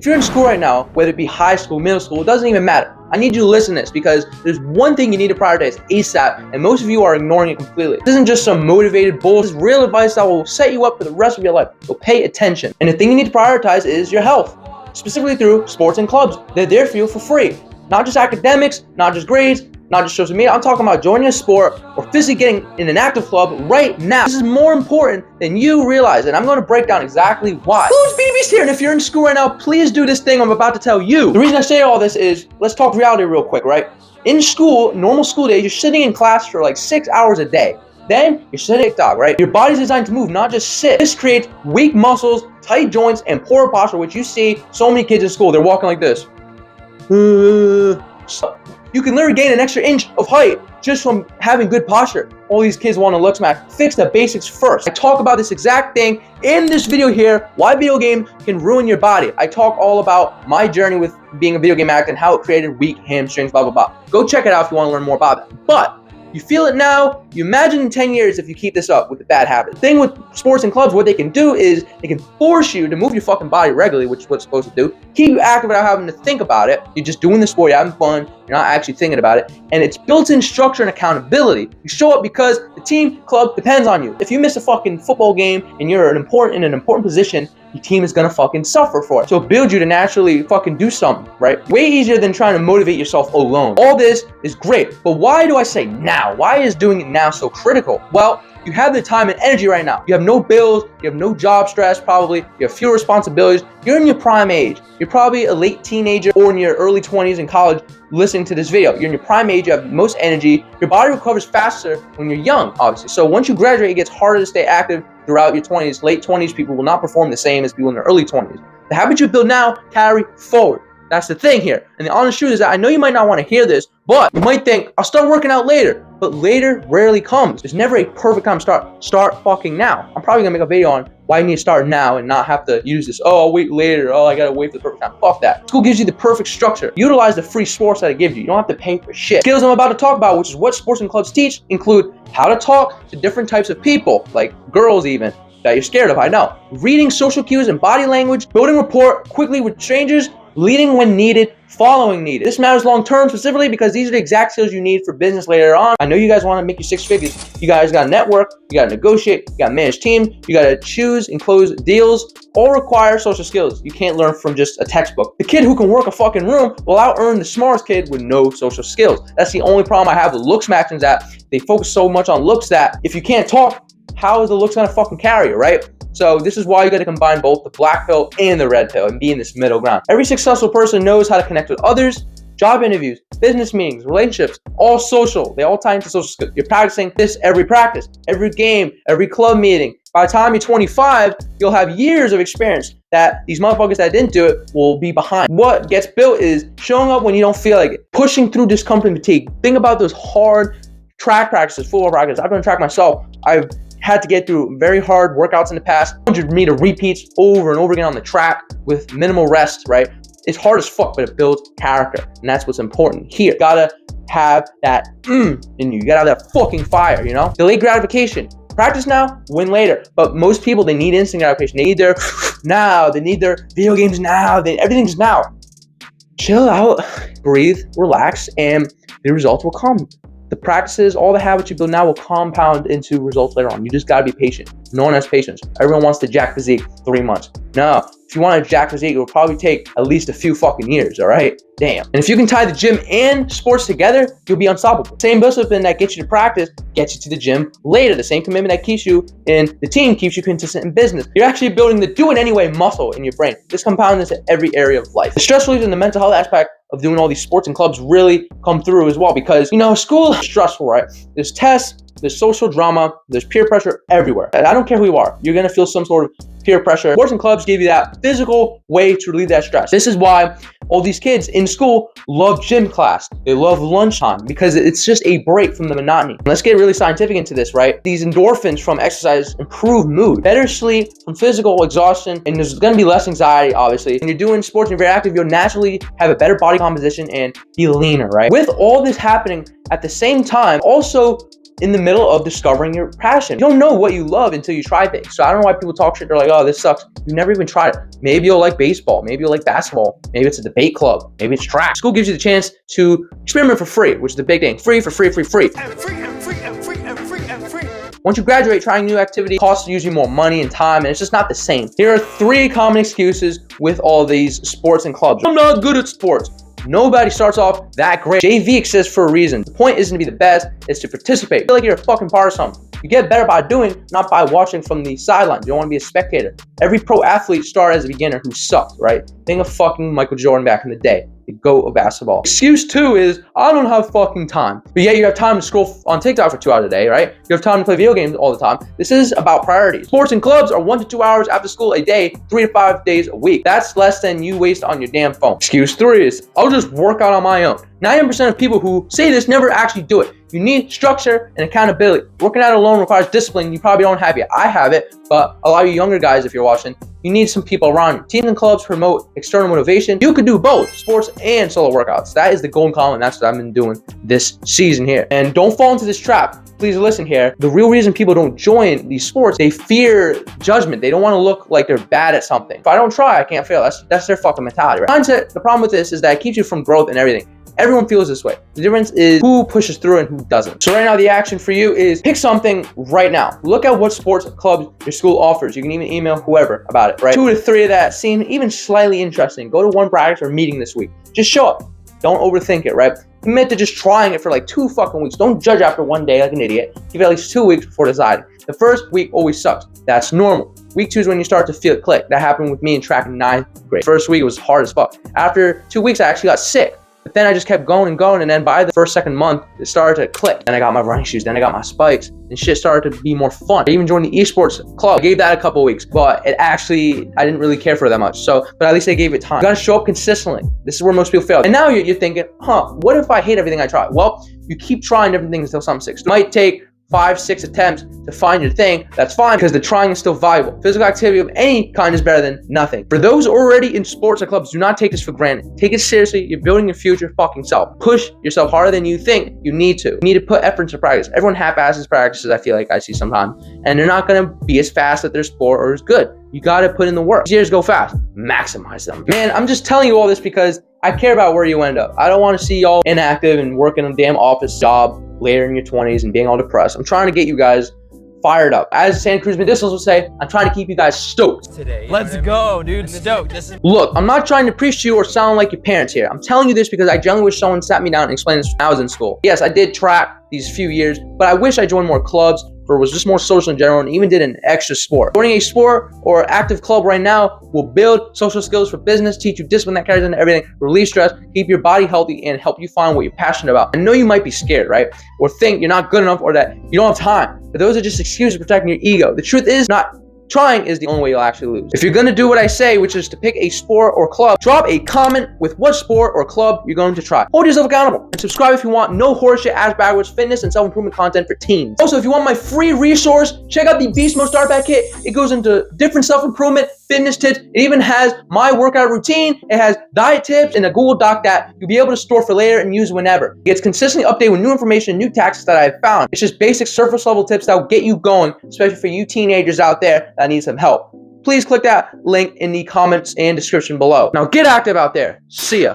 If you're in school right now, whether it be high school, middle school, it doesn't even matter. I need you to listen to this because there's one thing you need to prioritize ASAP, and most of you are ignoring it completely. This isn't just some motivated bull. This is real advice that will set you up for the rest of your life. So pay attention. And the thing you need to prioritize is your health, specifically through sports and clubs. They're there for you for free. Not just academics, not just grades, not just social media. I'm talking about joining a sport or physically getting in an active club right now. This is more important than you realize, and I'm going to break down exactly why. Who's BeanieBeast here? And if you're in school right now, please do this thing I'm about to tell you. The reason I say all this is, let's talk reality real quick, right? In school, normal school days, you're sitting in class for like 6 hours a day. Then you're sitting TikTok, right? Your body's designed to move, not just sit. This creates weak muscles, tight joints, and poor posture, which you see so many kids in school. They're walking like this. You can literally gain an extra inch of height just from having good posture. All these kids want to look smack. Fix the basics first. I talk about this exact thing in this video here, why video games can ruin your body. I talk all about my journey with being a video game addict and how it created weak hamstrings, blah, blah, blah. Go check it out if you want to learn more about that. But you feel it now, you imagine in 10 years if you keep this up with the bad habit. The thing with sports and clubs, what they can do is they can force you to move your fucking body regularly, which is what it's supposed to do. Keep you active without having to think about it. You're just doing the sport, you're having fun, you're not actually thinking about it. And it's built-in structure and accountability. You show up because the team, club depends on you. If you miss a fucking football game and you're in an important position, your team is gonna fucking suffer for it. So it builds you to naturally fucking do something, right? Way easier than trying to motivate yourself alone. All this is great, but why do I say now? Why is doing it now so critical? Well, you have the time and energy right now. You have no bills, you have no job stress probably, you have fewer responsibilities. You're in your prime age. You're probably a late teenager or in your early 20s in college listening to this video. You're in your prime age, you have the most energy. Your body recovers faster when you're young, obviously. So once you graduate, it gets harder to stay active throughout your 20s. Late 20s, people will not perform the same as people in their early 20s. The habits you build now carry forward. That's the thing here. And the honest truth is that I know you might not want to hear this, but you might think, I'll start working out later. But later rarely comes. There's never a perfect time to start. Start fucking now. I'm probably gonna make a video on why you need to start now and not have to use this, oh, I'll wait later, oh, I gotta wait for the perfect time. Fuck that. School gives you the perfect structure. Utilize the free sports that it gives you. You don't have to pay for shit. Skills I'm about to talk about, which is what sports and clubs teach, include how to talk to different types of people, like girls even, that you're scared of, I know. Reading social cues and body language, building rapport quickly with strangers, leading when needed, following needed. This matters long term specifically because these are the exact skills you need for business later on. I know you guys want to make your 6 figures. You guys got to network, you got to negotiate, you got to manage teams, you got to choose and close deals. All require social skills. You can't learn from just a textbook. The kid who can work a fucking room will out-earn the smartest kid with no social skills. That's the only problem I have with looks matching, is that they focus so much on looks that if you can't talk, how is the looks gonna fucking carry you, right? So this is why you gotta combine both the black pill and the red pill and be in this middle ground. Every successful person knows how to connect with others. Job interviews, business meetings, relationships, all social. They all tie into social skills. You're practicing this every practice, every game, every club meeting. By the time you're 25, you'll have years of experience that these motherfuckers that didn't do it will be behind. What gets built is showing up when you don't feel like it, pushing through discomfort and fatigue. Think about those hard track practices, football practices. I've done track myself. I've had to get through very hard workouts in the past, 100-meter repeats over and over again on the track with minimal rest, right? It's hard as fuck, but it builds character, and that's what's important here. You gotta have that in you. You gotta have that fucking fire, you know? Delayed gratification. Practice now, win later. But most people, they need instant gratification. They need their now. They need their video games now. Everything's now. Chill out, breathe, relax, and the results will come. The practices, all the habits you build now will compound into results later on. You just gotta be patient. No one has patience. Everyone wants to jack physique 3 months. No, if you want to jack physique, it will probably take at least a few fucking years, all right? Damn. And if you can tie the gym and sports together, you'll be unstoppable. Same discipline that gets you to practice gets you to the gym later. The same commitment that keeps you in the team keeps you consistent in business. You're actually building the do it anyway muscle in your brain. This compounds into every area of life. The stress relief and the mental health aspect of doing all these sports and clubs really come through as well, because, you know, school is stressful, right? There's tests, there's social drama, there's peer pressure everywhere. And I don't care who you are, you're gonna feel some sort of peer pressure. Sports and clubs give you that physical way to relieve that stress. This is why all these kids in school love gym class. They love lunchtime because it's just a break from the monotony. Let's get really scientific into this, right? These endorphins from exercise improve mood, better sleep from physical exhaustion, and there's gonna be less anxiety, obviously. When you're doing sports and you're very active, you'll naturally have a better body composition and be leaner, right? With all this happening at the same time, also in the middle of discovering your passion. You don't know what you love until you try things. So I don't know why people talk shit. They're like, oh, this sucks. You never even tried it. Maybe you'll like baseball. Maybe you'll like basketball. Maybe it's a debate club. Maybe it's track. School gives you the chance to experiment for free, which is the big thing. Free for free. And free, and free, and free, and free, and free. Once you graduate, trying new activity costs usually more money and time, and it's just not the same. Here are 3 common excuses with all these sports and clubs. I'm not good at sports. Nobody starts off that great. JV exists for a reason. The point isn't to be the best, it's to participate. Feel like you're a fucking part of something. You get better by doing, not by watching from the sidelines. You don't want to be a spectator. Every pro athlete started as a beginner who sucked, right? Think of fucking Michael Jordan back in the day, the GOAT of basketball. Excuse 2 is, I don't have fucking time. But yet you have time to scroll on TikTok for 2 hours a day, right? You have time to play video games all the time. This is about priorities. Sports and clubs are 1 to 2 hours after school a day, 3 to 5 days a week. That's less than you waste on your damn phone. Excuse 3 is, I'll just work out on my own. 90% of people who say this never actually do it. You need structure and accountability. Working out alone requires discipline. You probably don't have it. I have it, but a lot of you younger guys, if you're watching, you need some people around you. Teams and clubs promote external motivation. You could do both, sports and solo workouts. That is the golden common. That's what I've been doing this season here. And don't fall into this trap. Please listen here. The real reason people don't join these sports, they fear judgment. They don't want to look like they're bad at something. If I don't try, I can't fail. That's their fucking mentality, right? Mindset, the problem with this is that it keeps you from growth and everything. Everyone feels this way. The difference is who pushes through and who doesn't. So right now, the action for you is pick something right now. Look at what sports clubs your school offers. You can even email whoever about it, right? 2 to 3 of that seem even slightly interesting. Go to one practice or meeting this week. Just show up. Don't overthink it, right? Commit to just trying it for like 2 fucking weeks. Don't judge after 1 day like an idiot. Give it at least 2 weeks before deciding. The first week always sucks. That's normal. Week 2 is when you start to feel it click. That happened with me in track in 9th grade. First week was hard as fuck. After 2 weeks, I actually got sick. But then I just kept going and going, and then by the second month, it started to click. Then I got my running shoes, then I got my spikes, and shit started to be more fun. I even joined the esports club. I gave that a couple weeks, but I didn't really care for it that much. So, but at least I gave it time. You gotta show up consistently. This is where most people fail. And now you're thinking, what if I hate everything I try? Well, you keep trying different things until something sticks. It might take 5-6 attempts to find your thing. That's fine, because the trying is still valuable. Physical activity of any kind is better than nothing. For those already in sports and clubs, do not take this for granted. Take it seriously. You're building your future fucking self. Push yourself harder than you think you need to. You need to put effort into practice. Everyone half-asses practices, I feel like I see sometimes, and they're not gonna be as fast at their sport or as good. You gotta put in the work. These years go fast. Maximize them. Man, I'm just telling you all this because I care about where you end up. I don't want to see y'all inactive and working a damn office job later in your 20s and being all depressed. I'm trying to get you guys fired up. As Santa Cruz Medicinals would say, I'm trying to keep you guys stoked. Today, let's go, dude. Stoked. Look, I'm not trying to preach to you or sound like your parents here. I'm telling you this because I genuinely wish someone sat me down and explained this when I was in school. Yes, I did track these few years, but I wish I joined more clubs or was just more social in general and even did an extra sport. Joining a sport or active club right now will build social skills for business, teach you discipline that carries into everything, relieve stress, keep your body healthy, and help you find what you're passionate about. I know you might be scared, right? Or think you're not good enough or that you don't have time. But those are just excuses protecting your ego. The truth is, not trying is the only way you'll actually lose. If you're gonna do what I say, which is to pick a sport or club, drop a comment with what sport or club you're going to try. Hold yourself accountable and subscribe if you want no horseshit ass backwards fitness and self-improvement content for teens. Also, if you want my free resource, check out the Beastmode Start Pack Kit. It goes into different self-improvement, fitness tips. It even has my workout routine. It has diet tips and a Google Doc that you'll be able to store for later and use whenever. It gets consistently updated with new information and new tactics that I've found. It's just basic surface level tips that will get you going, especially for you teenagers out there that need some help. Please click that link in the comments and description below. Now get active out there. See ya.